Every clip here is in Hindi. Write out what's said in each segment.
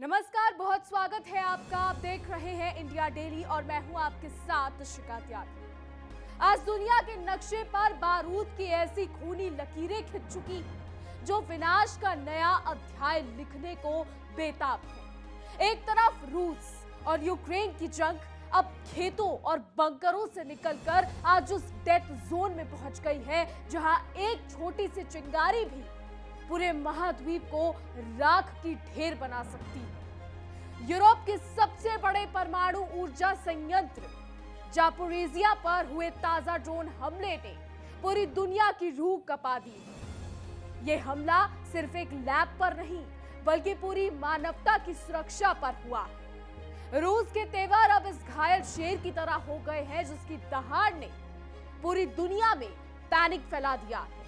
नमस्कार, बहुत स्वागत है आपका। आप देख रहे हैं इंडिया डेली और मैं हूं आपके साथ शिखा त्यागी। आज दुनिया के नक्शे पर बारूद की ऐसी खूनी लकीरें खिंच चुकी हैं जो विनाश का नया अध्याय लिखने को बेताब है। एक तरफ रूस और यूक्रेन की जंग अब खेतों और बंकरों से निकलकर आज उस डेथ जोन में पहुंच गई है जहां एक छोटी सी चिंगारी भी पूरे महाद्वीप को राख की ढेर बना सकती है। यूरोप के सबसे बड़े परमाणु ऊर्जा संयंत्र जापोरिजिया पर हुए ताजा ड्रोन हमले ने पूरी दुनिया की रूह कपा दी है। यह हमला सिर्फ एक लैब पर नहीं बल्कि पूरी मानवता की सुरक्षा पर हुआ है। रूस के तेवर अब इस घायल शेर की तरह हो गए हैं जिसकी दहाड़ ने पूरी दुनिया में पैनिक फैला दिया है।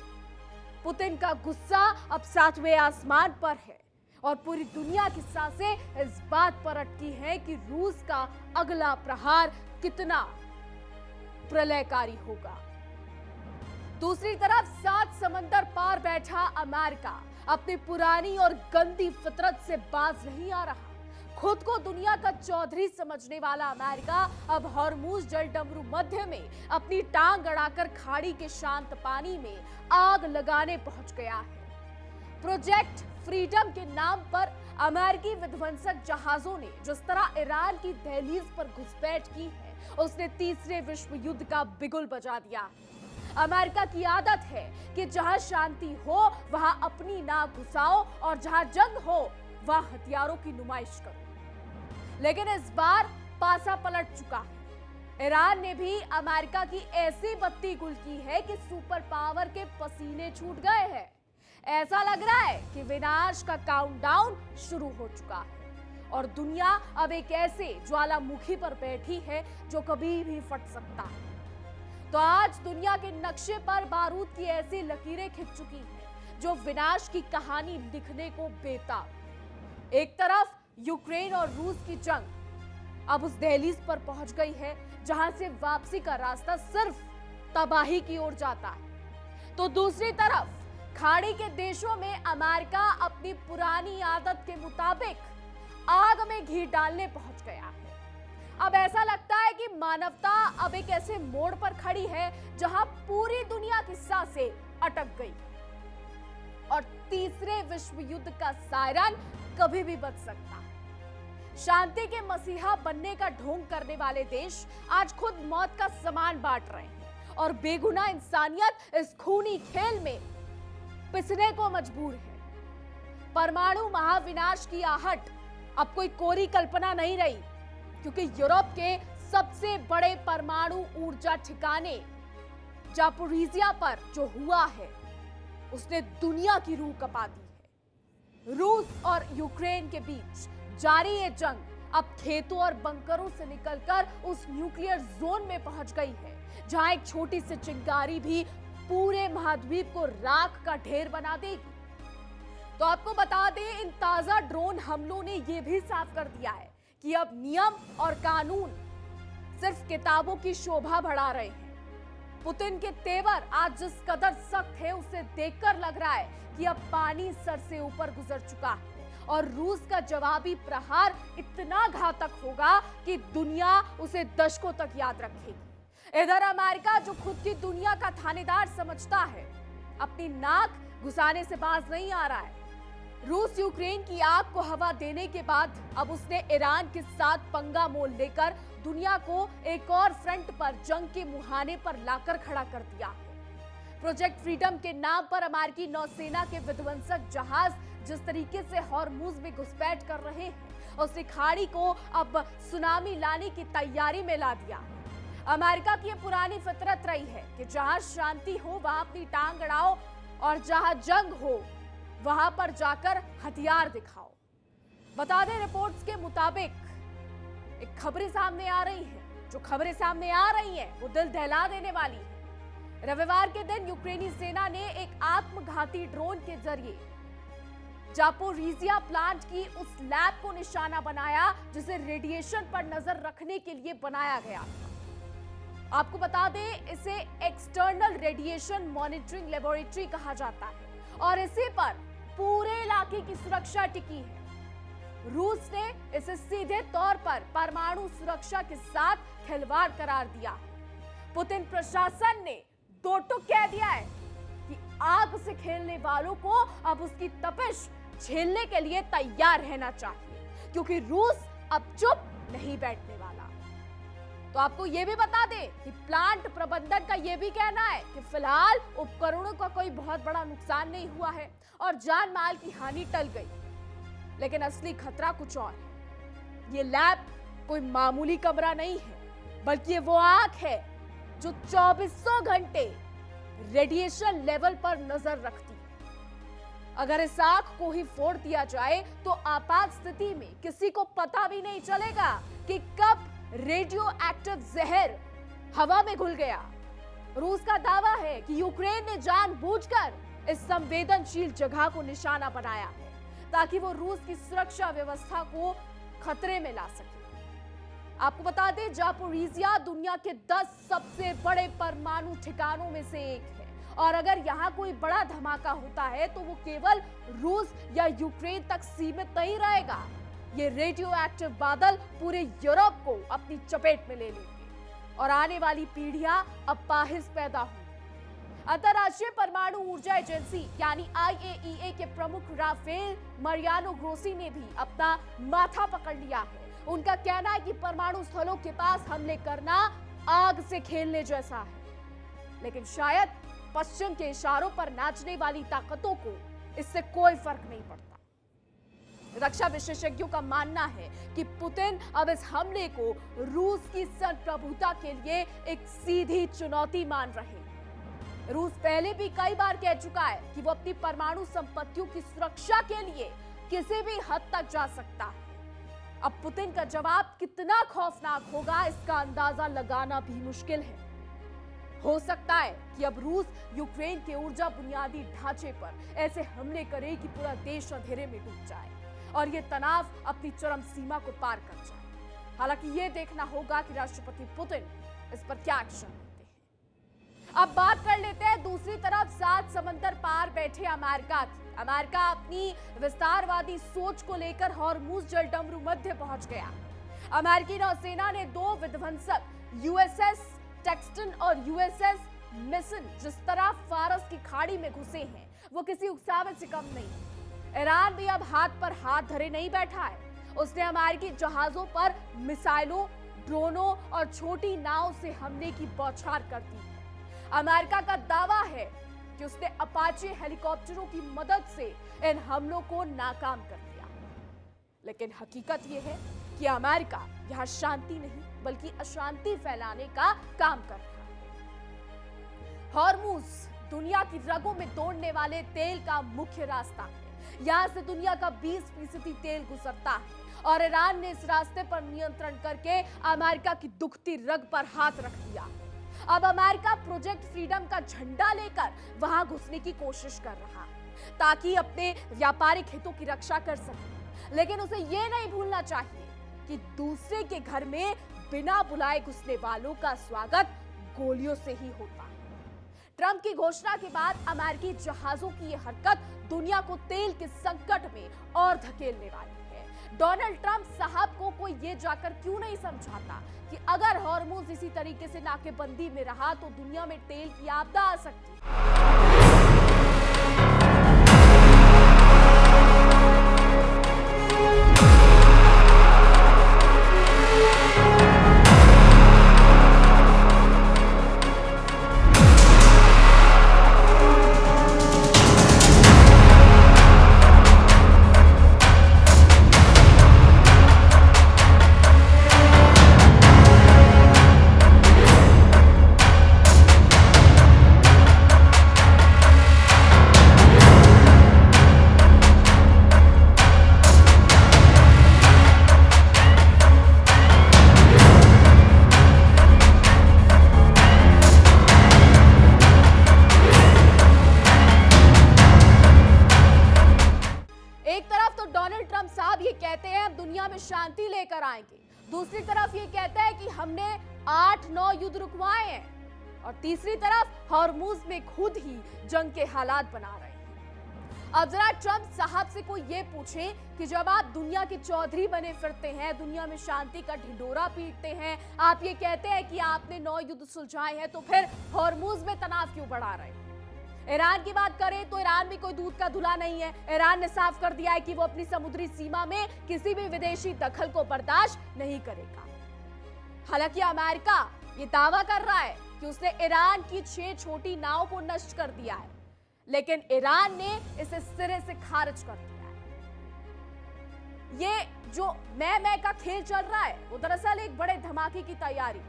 पुतिन का गुस्सा अब सातवें आसमान पर है और पूरी दुनिया की सांसें इस बात पर अटकी है कि रूस का अगला प्रहार कितना प्रलयकारी होगा। दूसरी तरफ 7 समंदर पार बैठा अमेरिका अपनी पुरानी और गंदी फितरत से बाज नहीं आ रहा। खुद को दुनिया का चौधरी समझने वाला अमेरिका अब हॉर्मुज जलडमरू मध्य में अपनी टांग अड़ाकर खाड़ी के शांत पानी में आग लगाने पहुंच गया है। प्रोजेक्ट फ्रीडम के नाम पर अमेरिकी विध्वंसक जहाजों ने जिस तरह ईरान की दहलीज पर घुसपैठ की है उसने तीसरे विश्व युद्ध का बिगुल बजा दिया। अमेरिका की आदत है कि जहां शांति हो वहां अपनी नाक घुसाओ और जहां जंग हो वहां हथियारों की नुमाइश करो। लेकिन इस बार पासा पलट चुका है। ईरान ने भी अमेरिका की ऐसी बत्ती गुल की है कि सुपर पावर के पसीने छूट गए हैं। ऐसा लग रहा है कि विनाश का काउंटडाउन शुरू हो चुका है और दुनिया अब एक ऐसे ज्वालामुखी पर बैठी है जो कभी भी फट सकता है। तो आज दुनिया के नक्शे पर बारूद की ऐसी लकीरें खिंच चुकी हैं जो विनाश की कहानी लिखने को बेताब। एक तरफ यूक्रेन और रूस की जंग अब उस दहलीज पर पहुंच गई है जहां से वापसी का रास्ता सिर्फ तबाही की ओर जाता है, तो दूसरी तरफ खाड़ी के देशों में अमेरिका अपनी पुरानी आदत के मुताबिक आग में घी डालने पहुंच गया है। अब ऐसा लगता है कि मानवता अब एक ऐसे मोड़ पर खड़ी है जहां पूरी दुनिया की सांसें अटक गई और तीसरे विश्व युद्ध का सायरन कभी भी बज सकता है। शांति के मसीहा बनने का ढोंग करने वाले देश आज खुद मौत का सामान बांट रहे हैं और बेगुनाह इंसानियत इस खूनी खेल में पिसने को मजबूर है। परमाणु महाविनाश की आहट अब कोई कोरी कल्पना नहीं रही क्योंकि यूरोप के सबसे बड़े परमाणु ऊर्जा ठिकाने जापोरिजिया पर जो हुआ है उसने दुनिया की रूह कपा दी है। रूस और यूक्रेन के बीच जारी ये जंग अब खेतों और बंकरों से निकलकर उस न्यूक्लियर जोन में पहुंच गई है जहां एक छोटी सी चिंगारी भी पूरे महाद्वीप को राख का ढेर बना देगी। तो आपको बता दें, इन ताजा ड्रोन हमलों ने यह भी साफ कर दिया है कि अब नियम और कानून सिर्फ किताबों की शोभा बढ़ा रहे हैं। पुतिन के तेवर आज जिस कदर सख्त है उसे देखकर लग रहा है कि अब पानी सर से ऊपर गुजर चुका है और रूस का जवाबी प्रहार इतना घातक होगा कि दुनिया उसे दशकों तक याद रखेगी। इधर अमेरिका जो खुद की दुनिया का थानेदार समझता है अपनी नाक घुसाने से बाज नहीं आ रहा है। रूस यूक्रेन की आग को हवा देने के बाद अब उसने ईरान के साथ पंगा मोल लेकर दुनिया को एक और फ्रंट पर जंग के मुहाने पर लाकर खड़ा कर दिया है। प्रोजेक्ट फ्रीडम के नाम पर अमेरिकी नौसेना के विध्वंसक जहाज जिस तरीके से हॉर्मुज में घुसपैठ कर रहे हैं उसने खाड़ी को अब सुनामी लाने की तैयारी में ला दिया है। अमेरिका की यह पुरानी फितरत रही है कि जहां शांति हो वहां अपनी टांग अड़ाओ और जहां जंग हो वहां पर जाकर हथियार दिखाओ। बता दें, रिपोर्ट्स के मुताबिक एक खबरें सामने आ रही हैं। जो खबरें सामने आ रही हैं वो दिल दहला देने वाली है। रविवार के दिन यूक्रेनी सेना ने एक आत्मघाती ड्रोन के जरिए जापोरिजिया प्लांट की उस लैब को निशाना बनाया जिसे रेडिएशन पर नजर रखने के लिए बनाया गया था। आपको बता दें, इसे एक्सटर्नल रेडिएशन मॉनिटरिंग लेबोरेटरी कहा जाता है और इसी पर पूरे इलाके की सुरक्षा टिकी है। रूस ने इसे सीधे तौर पर परमाणु सुरक्षा के साथ खिलवाड़ करार दिया। पुतिन प्रशासन ने दो टूक कह दिया है कि आग से खेलने वालों को अब उसकी तपिश झेलने के लिए तैयार रहना चाहिए, क्योंकि रूस अब चुप नहीं बैठने वाला। तो आपको यह भी बता दें कि प्लांट प्रबंधन का यह भी कहना है कि फिलहाल उपकरणों का कोई बहुत बड़ा नुकसान नहीं हुआ है और जान माल की हानि टल गई, लेकिन असली खतरा कुछ और है। ये लैब कोई मामूली कमरा नहीं है, बल्कि ये वो आंख है जो 2400 घंटे रेडिएशन लेवल पर नजर रखती है। अगर इस आंख को ही फोड़ दिया जाए तो आपात स्थिति में किसी को पता भी नहीं चलेगा कि कब रेडियो एक्टिव जहर हवा में घुल गया। रूस का दावा है कि यूक्रेन ने जानबूझकर इस संवेदनशील जगह को निशाना बनाया है ताकि वो रूस की सुरक्षा व्यवस्था को खतरे में ला सके। आपको बता दें, जापोरिजिया दुनिया के 10 सबसे बड़े परमाणु ठिकानों में से एक है और अगर यहां कोई बड़ा धमाका होता है तो वो केवल रूस या यूक्रेन तक सीमित नहीं रहेगा। ये रेडियो एक्टिव बादल पूरे यूरोप को अपनी चपेट में ले लेंगे और आने वाली पीढ़ियां अपाहिज पैदा होंगी। अंतर्राष्ट्रीय परमाणु ऊर्जा एजेंसी यानी IAEA के प्रमुख राफेल मरियानो ग्रोसी ने भी अपना माथा पकड़ लिया है। उनका कहना है कि परमाणु स्थलों के पास हमले करना आग से खेलने जैसा है, लेकिन शायद पश्चिम के इशारों पर नाचने वाली ताकतों को इससे कोई फर्क नहीं पड़ता। रक्षा विशेषज्ञों का मानना है कि पुतिन अब इस हमले को रूस की संप्रभुता के लिए एक सीधी चुनौती मान रहे हैं। रूस पहले भी कई बार कह चुका है कि वो अपनी परमाणु संपत्तियों की सुरक्षा के लिए किसी भी हद तक जा सकता है। अब पुतिन का जवाब कितना खौफनाक होगा इसका अंदाजा लगाना भी मुश्किल है। हो सकता है कि अब रूस यूक्रेन के ऊर्जा बुनियादी ढांचे पर ऐसे हमले करे कि पूरा देश अंधेरे में डूब जाए और ये तनाव अपनी चरम सीमा को पार कर जाए। हालांकि ये देखना होगा कि राष्ट्रपति पुतिन इस पर क्या एक्शन लेते हैं। अब बात कर लेते हैं दूसरी तरफ 7 समंदर पार बैठे अमेरिका की। अमेरिका अपनी विस्तारवादी सोच को लेकर हॉर्मुज जलडमरू मध्य पहुंच गया। अमेरिकी नौसेना ने 2 विध्वंसक USS टेक्सटन और USS मिशन जिस तरह फारस की खाड़ी में घुसे हैं वो किसी उकसावे से कम नहीं। ईरान भी अब हाथ पर हाथ धरे नहीं बैठा है। उसने अमेरिकी जहाजों पर मिसाइलों, ड्रोनों और छोटी नाव से हमले की बौछार कर दी है। अमेरिका का दावा है कि उसने अपाचे हेलीकॉप्टरों की मदद से इन हमलों को नाकाम कर दिया, लेकिन हकीकत यह है कि अमेरिका यहां शांति नहीं बल्कि अशांति फैलाने का काम कर रहा है। हॉर्मुज दुनिया की रगों में दौड़ने वाले तेल का मुख्य रास्ता है। यहां से दुनिया का 20% तेल गुजरता है और ईरान ने इस रास्ते पर नियंत्रण करके अमेरिका की दुखती रग पर हाथ रख दिया। अब अमेरिका प्रोजेक्ट फ्रीडम का झंडा लेकर वहां घुसने की कोशिश कर रहा है ताकि अपने व्यापारिक हितों की रक्षा कर सके, लेकिन उसे यह नहीं भूलना चाहिए कि दूसरे के घर में बिना बुलाए घुसने वालों का स्वागत गोलियों से ही होता है। ट्रंप की घोषणा के बाद अमेरिकी जहाजों की यह हरकत दुनिया को तेल के संकट में और धकेलने वाली है। डोनाल्ड ट्रंप साहब को कोई ये जाकर क्यों नहीं समझाता कि अगर हॉर्मुज इसी तरीके से नाकेबंदी में रहा तो दुनिया में तेल की आपदा आ सकती है। शांति लेकर आएंगे, दूसरी तरफ ये कहता है कि हमने 8-9 युद्ध रुकवाए हैं और तीसरी तरफ हॉर्मुज में खुद ही जंग के हालात बना रहे हैं। अब जरा ट्रंप साहब से कोई ये पूछे कि जब आप दुनिया के चौधरी बने फिरते हैं, दुनिया में शांति का ढिंढोरा पीटते हैं, आप ये कहते हैं कि आपने 9 युद्ध सुलझाए हैं, तो फिर हॉर्मुज में तनाव क्यों बढ़ा रहे हैं? ईरान की बात करें तो ईरान भी कोई दूध का धुला नहीं है। ईरान ने साफ कर दिया है कि वो अपनी समुद्री सीमा में किसी भी विदेशी दखल को बर्दाश्त नहीं करेगा। हालांकि अमेरिका ये दावा कर रहा है कि उसने ईरान की 6 छोटी नावों को नष्ट कर दिया है, लेकिन ईरान ने इसे सिरे से खारिज कर दिया है। ये जो मैं का खेल चल रहा है वो दरअसल एक बड़े धमाके की तैयारी।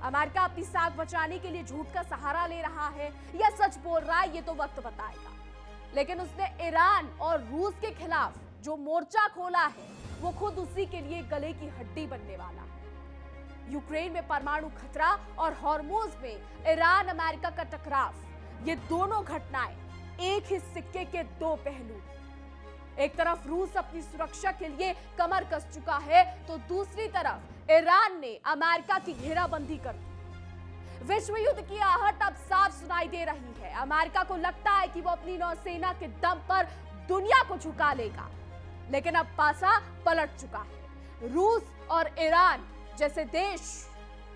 अमेरिका अपनी साख बचाने के लिए झूठ का सहारा ले रहा है या सच बोल रहा है, ये तो वक्त बताएगा। लेकिन उसने ईरान और रूस के खिलाफ जो मोर्चा खोला है वो खुद उसी के लिए गले की हड्डी बनने वाला है। यूक्रेन में परमाणु खतरा और हॉर्मुज में ईरान अमेरिका का टकराव, ये दोनों घटनाएं एक ही सिक्के के दो पहलू। एक तरफ रूस अपनी सुरक्षा के लिए कमर कस चुका है, तो दूसरी तरफ ईरान ने अमेरिका की घेराबंदी कर दी। विश्व युद्ध की आहट अब साफ सुनाई दे रही है। अमेरिका को लगता है कि वो अपनी नौसेना के दम पर दुनिया को झुका लेगा, लेकिन अब पासा पलट चुका है। रूस और ईरान जैसे देश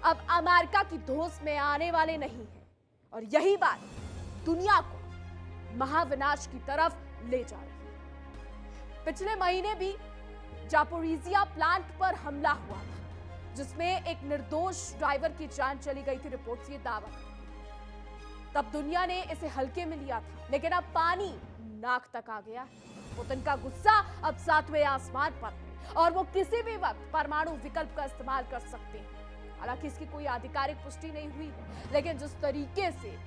अब अमेरिका की धौंस में आने वाले नहीं हैं, और यही बात दुनिया को महाविनाश की तरफ ले जा रही है। पिछले महीने भी जापोरिजिया प्लांट पर हमला हुआ था, जिसमें एक निर्दोष ड्राइवर की जान चली गई थी, रिपोर्ट्स ये दावा करती। तब दुनिया ने इसे हल्के में लिया था, लेकिन अब पानी नाक तक आ गया है। पुतिन का गुस्सा अब 7वें आसमान पर है और वो किसी भी वक्त परमाणु विकल्प का इस्तेमाल कर सकते हैं। हालांकि इसकी कोई आधिकारिक पुष्टि नहीं हुई है, लेकिन जिस तरीके से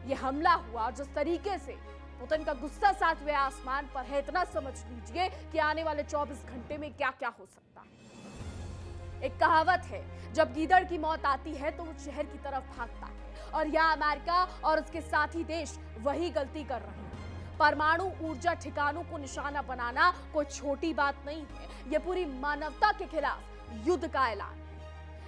ये हमला हुआ और जिस तरीके से पुतिन का गुस्सा 7वें आसमान पर है, इतना समझ लीजिए कि आने वाले 24 घंटे में क्या क्या हो सकता है। एक कहावत है, जब गीदड़ की मौत आती है तो वो शहर की तरफ भागता है, और यहाँ अमेरिका और उसके साथी देश वही गलती कर रहे हैं। परमाणु ऊर्जा ठिकानों को निशाना बनाना कोई छोटी बात नहीं है, यह पूरी मानवता के खिलाफ युद्ध का ऐलान।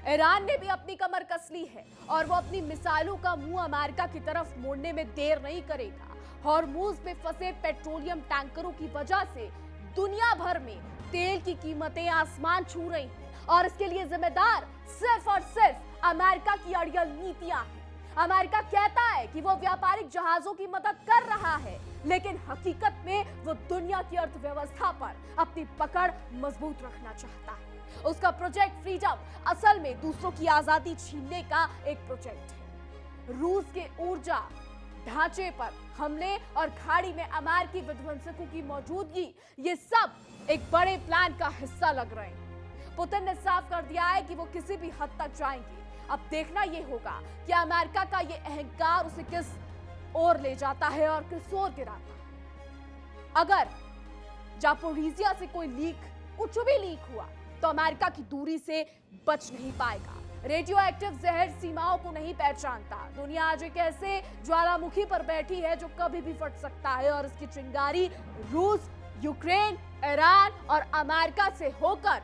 ईरान ने भी अपनी कमर कस ली है और वो अपनी मिसाइलों का मुंह अमेरिका की तरफ मोड़ने में देर नहीं करेगा। हॉर्मुज में फंसे पेट्रोलियम टैंकरों की वजह से दुनिया भर में तेल की कीमतें आसमान छू रही हैं, और इसके लिए जिम्मेदार सिर्फ और सिर्फ अमेरिका की अड़ियल नीतियां हैं। अमेरिका कहता है कि वो व्यापारिक जहाजों की मदद कर रहा है, लेकिन हकीकत में वो दुनिया की अर्थव्यवस्था पर अपनी पकड़ मजबूत रखना चाहता है। उसका प्रोजेक्ट फ्रीडम असल में दूसरों की आजादी छीनने का एक प्रोजेक्ट है। रूस के ऊर्जा ढांचे पर हमले और खाड़ी में अमेरिकी विध्वंसकों की मौजूदगी, ये सब एक बड़े प्लान का हिस्सा लग रहे हैं। पुतिन ने साफ कर दिया है कि वो किसी भी हद तक जाएंगे। अब देखना ये होगा कि अमेरिका का ये अहंकार उसे किस ओर ले जाता है और किस ओर गिराता है। अगर जापोरिजिया से कोई लीक, कुछ भी लीक हुआ, तो अमेरिका की दूरी से बच नहीं पाएगा। रेडियो एक्टिव जहर सीमाओं को नहीं पहचानता। दुनिया आज एक ऐसे ज्वालामुखी पर बैठी है जो कभी भी फट सकता है, और इसकी चिंगारी रूस, यूक्रेन, ईरान और अमेरिका से होकर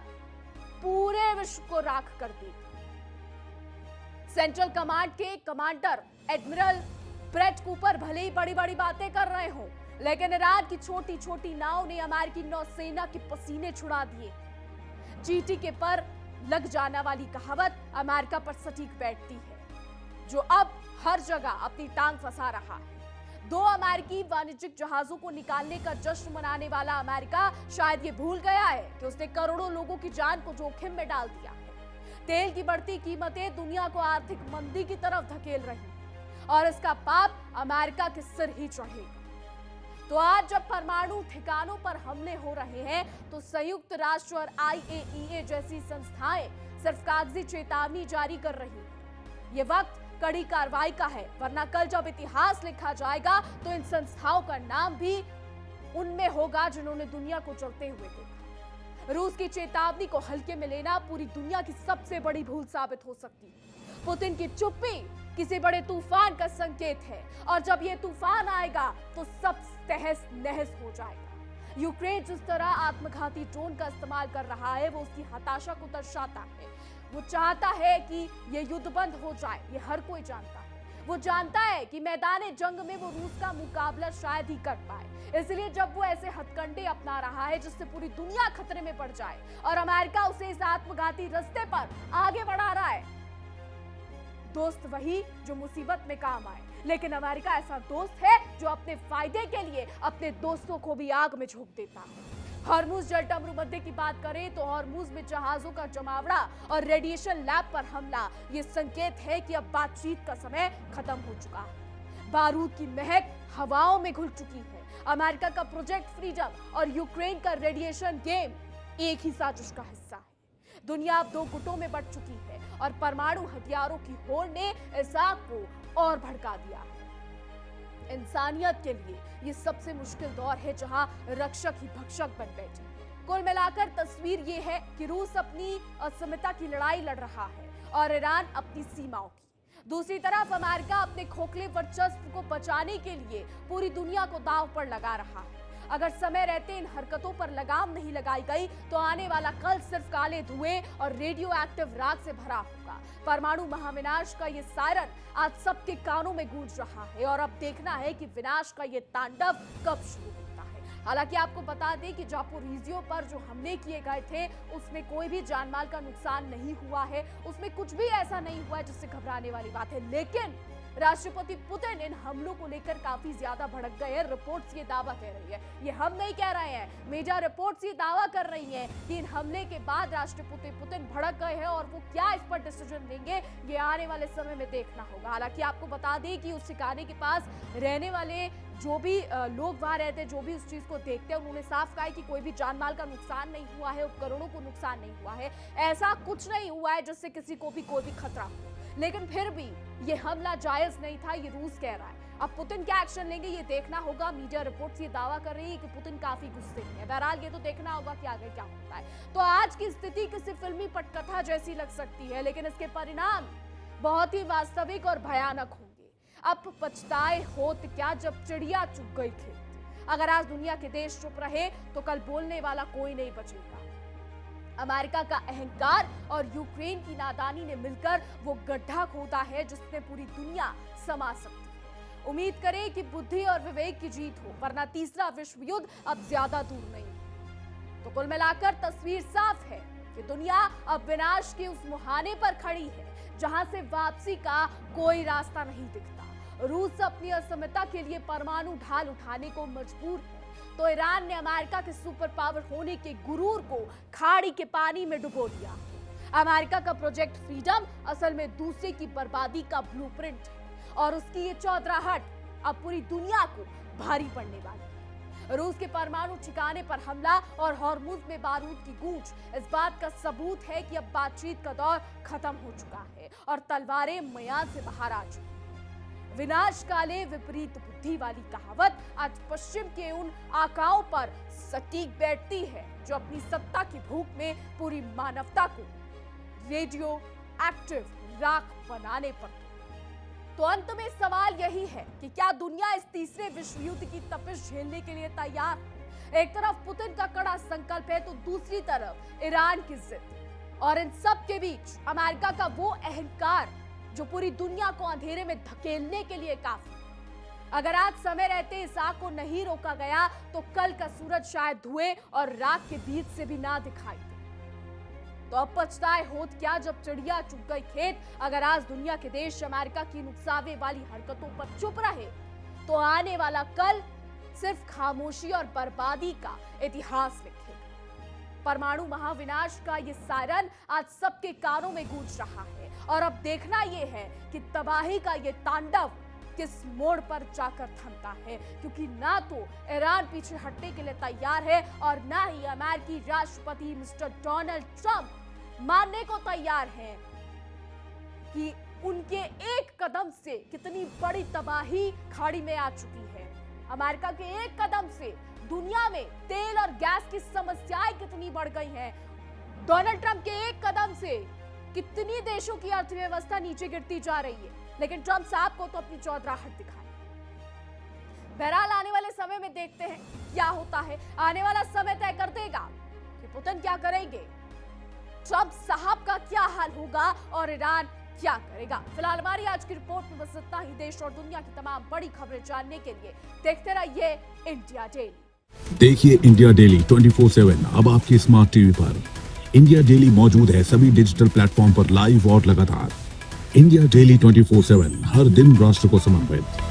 पूरे विश्व को राख कर दी। सेंट्रल कमांड के कमांडर एडमिरल ब्रेट कूपर भले ही बड़ी बड़ी बातें कर रहे हों, लेकिन ईरान की छोटी छोटी नाव ने अमेरिकी नौसेना के पसीने छुड़ा दिए। चींटी के पर लग जाने वाली कहावत अमेरिका पर सटीक बैठती है, जो अब हर जगह अपनी टांग फंसा रहा है। 2 अमेरिकी वाणिज्यिक जहाजों को निकालने का जश्न मनाने वाला अमेरिका शायद ये भूल गया है कि उसने करोड़ों लोगों की जान को जोखिम में डाल दिया है। तेल की बढ़ती कीमतें दुनिया को आर्थिक मंदी की तरफ धकेल रही, और इसका पाप अमेरिका के सिर ही चढ़ेगा। तो आज जब परमाणु ठिकानों पर हमले हो रहे हैं, तो संयुक्त राष्ट्र और IAEA जैसी संस्थाएं सिर्फ कागजी चेतावनी जारी कर रही हैं। ये वक्त कड़ी कार्रवाई का है, वरना कल जब इतिहास लिखा जाएगा तो इन संस्थाओं का नाम भी उनमें होगा जिन्होंने दुनिया को चलते हुए देखा। रूस की चेतावनी को हल्के में लेना पूरी दुनिया की सबसे बड़ी भूल साबित हो सकती है। पुतिन की चुप्पी किसी बड़े तूफान का संकेत है, और जब ये तूफान आएगा तो सब तहस नहस हो जाएगा। यूक्रेन जिस तरह आत्मघाती ड्रोन का इस्तेमाल कर रहा है, वो उसकी हताशा को दर्शाता है। वो चाहता है कि ये युद्ध बंद हो जाए, ये हर कोई जानता है। वो जानता है कि मैदान जंग में वो रूस का मुकाबला शायद ही कर पाए, इसलिए जब वो ऐसे हथकंडे अपना रहा है जिससे पूरी दुनिया खतरे में पड़ जाए और अमेरिका उसे इस आत्मघाती रास्ते पर आगे बढ़ा रहा है। दोस्त वही जो मुसीबत में काम आए, लेकिन अमेरिका ऐसा दोस्त है जो अपने फायदे के लिए अपने दोस्तों को भी आग में झोंक देता है। हॉर्मुज जलटमरू मध्य की बात करें तो हॉर्मुज में जहाजों का जमावड़ा और रेडिएशन लैब पर हमला ये संकेत है कि अब बातचीत का समय खत्म हो चुका है। बारूद की महक हवाओं में घुल चुकी है। अमेरिका का प्रोजेक्ट फ्रीडम और यूक्रेन का रेडिएशन गेम एक ही साजिश का हिस्सा है। दुनिया अब दो गुटों में बंट चुकी है और परमाणु हथियारों की होड़ ने इस आग को और भड़का दिया है। इंसानियत के लिए ये सबसे मुश्किल दौर है जहां रक्षक ही भक्षक बन बैठे। कुल मिलाकर तस्वीर ये है कि रूस अपनी असमता की लड़ाई लड़ रहा है और ईरान अपनी सीमाओं की। दूसरी तरफ अमेरिका अपने खोखले वर्चस्व को बचाने के लिए पूरी दुनिया को दांव पर लगा रहा है। अगर समय रहते इन हरकतों पर लगाम नहीं लगाई गई तो आने वाला कल सिर्फ काले धुएं और रेडियो एक्टिव राख से भरा होगा। परमाणु महाविनाश का ये सायरन आज सबके कानों में गूंज रहा है और अब देखना है कि विनाश का ये तांडव कब शुरू होता है। हालांकि आपको बता दें कि जापोरिजियो पर जो हमले किए गए थे उसमें कोई भी जानमाल का नुकसान नहीं हुआ है, उसमें कुछ भी ऐसा नहीं हुआ है जिससे घबराने वाली बात है। लेकिन राष्ट्रपति पुतिन इन हमलों को लेकर काफी ज्यादा भड़क गए हैं। रिपोर्ट्स ये दावा कह रही है, ये हम नहीं कह रहे हैं, मीडिया रिपोर्ट्स ये दावा कर रही हैं कि इन हमले के बाद राष्ट्रपति पुतिन भड़क गए हैं और वो क्या इस पर डिसीजन लेंगे ये आने वाले समय में देखना होगा। हालांकि आपको बता दें कि उस ठिकाने के पास रहने वाले जो भी लोग वहां रहते हैं, जो भी उस चीज को देखते हैं, उन्होंने साफ कहा है कि कोई भी जानमाल का नुकसान नहीं हुआ है, उपकरणों को नुकसान नहीं हुआ है, ऐसा कुछ नहीं हुआ है जिससे किसी को भी कोई भी खतरा हो। लेकिन फिर भी ये हमला जायज नहीं था, ये रूस कह रहा है। अब पुतिन क्या एक्शन लेंगे ये देखना होगा। मीडिया रिपोर्ट्स ये दावा कर रही है कि पुतिन काफी गुस्से में है। बहरहाल ये तो देखना होगा कि आगे क्या होता है। तो आज की स्थिति किसी फिल्मी पटकथा जैसी लग सकती है, लेकिन इसके परिणाम बहुत ही वास्तविक और भयानक होंगे। अब पछताए होत क्या जब चिड़िया चुग गई खेत। अगर आज दुनिया के देश चुप रहे तो कल बोलने वाला कोई नहीं बचेगा। अमेरिका का अहंकार और यूक्रेन की नादानी ने मिलकर वो गड्ढा खोदा है जिसमें पूरी दुनिया समा सकती है। उम्मीद करें कि बुद्धि और विवेक की जीत हो, वरना तीसरा विश्व युद्ध अब ज्यादा दूर नहीं। तो कुल मिलाकर तस्वीर साफ है कि दुनिया अब विनाश के उस मुहाने पर खड़ी है जहां से वापसी का कोई रास्ता नहीं दिखता। रूस अपनी असमता के लिए परमाणु ढाल उठाने को मजबूर है, तो ईरान ने अमेरिका के सुपर पावर होने के गुरूर को खाड़ी के पानी में डुबो दिया। अमेरिका का प्रोजेक्ट फ्रीडम असल में दूसरे की बर्बादी का ब्लूप्रिंट है और उसकी ये चौधराहट अब पूरी दुनिया को भारी पड़ने वाली है। रूस के परमाणु ठिकाने पर हमला और हॉर्मुज में बारूद की गूंज इस बात का सबूत है कि अब बातचीत का दौर खत्म हो चुका है और तलवारें मैदान से बाहर आ चुकी। विनाश काले विपरीत बुद्धि वाली कहावत आज पश्चिम के उन आकाओं पर सटीक बैठती है जो अपनी सत्ता की भूख में पूरी मानवता को रेडियो एक्टिव राख बनाने पर। तो अंत में सवाल यही है कि क्या दुनिया इस तीसरे विश्व युद्ध की तपिश झेलने के लिए तैयार है? एक तरफ पुतिन का कड़ा संकल्प है तो दूसरी तरफ ईरान की जिद, और इन सब के बीच अमेरिका का वो अहंकार जो पूरी दुनिया को अंधेरे में धकेलने के लिए काफी। अगर आज समय रहते इस आग को नहीं रोका गया तो कल का सूरज शायद धुएं और राख के बीच से भी ना दिखाई दे। तो अब पछताए होत क्या जब चिड़िया चुग गई खेत। अगर आज दुनिया के देश अमेरिका की नुकसावे वाली हरकतों पर चुप रहे तो आने वाला कल सिर्फ खामोशी और बर्बादी का इतिहास लिखेगा। परमाणु महाविनाश का ये सायरन आज सबके कानों में गूंज रहा है और अब देखना ये है कि तबाही का ये तांडव किस मोड़ पर जाकर थमता है, क्योंकि ना तो ईरान पीछे हटने के लिए तैयार है और ना ही अमेरिकी राष्ट्रपति मिस्टर डोनाल्ड ट्रंप मानने को तैयार हैं कि उनके एक कदम से कितनी बड़ी तबाही खाड़ी में आ चुकी है। अमेरिका के एक कदम से दुनिया में तेल और गैस की समस्याएं कितनी बढ़ गई हैं। डोनाल्ड ट्रंप के एक कदम से कितनी देशों की अर्थव्यवस्था नीचे गिरती जा रही है, लेकिन ट्रंप साहब को तो अपनी चौधराहट दिखाई। बहरहाल आने वाले समय में देखते हैं क्या होता है। आने वाला समय तय कर देगा कि पुतिन क्या करेंगे, ट्रंप साहब का क्या हाल होगा और ईरान क्या करेगा। फिलहाल हमारी आज की रिपोर्ट में बस इतना ही। देश और दुनिया की तमाम बड़ी खबरें जानने के लिए देखते रहिए इंडिया डेली। देखिए इंडिया डेली 24/7 अब आपके स्मार्ट टीवी पर। इंडिया डेली मौजूद है सभी डिजिटल प्लेटफॉर्म पर लाइव और लगातार। इंडिया डेली 24/7 हर दिन राष्ट्र को समर्पित।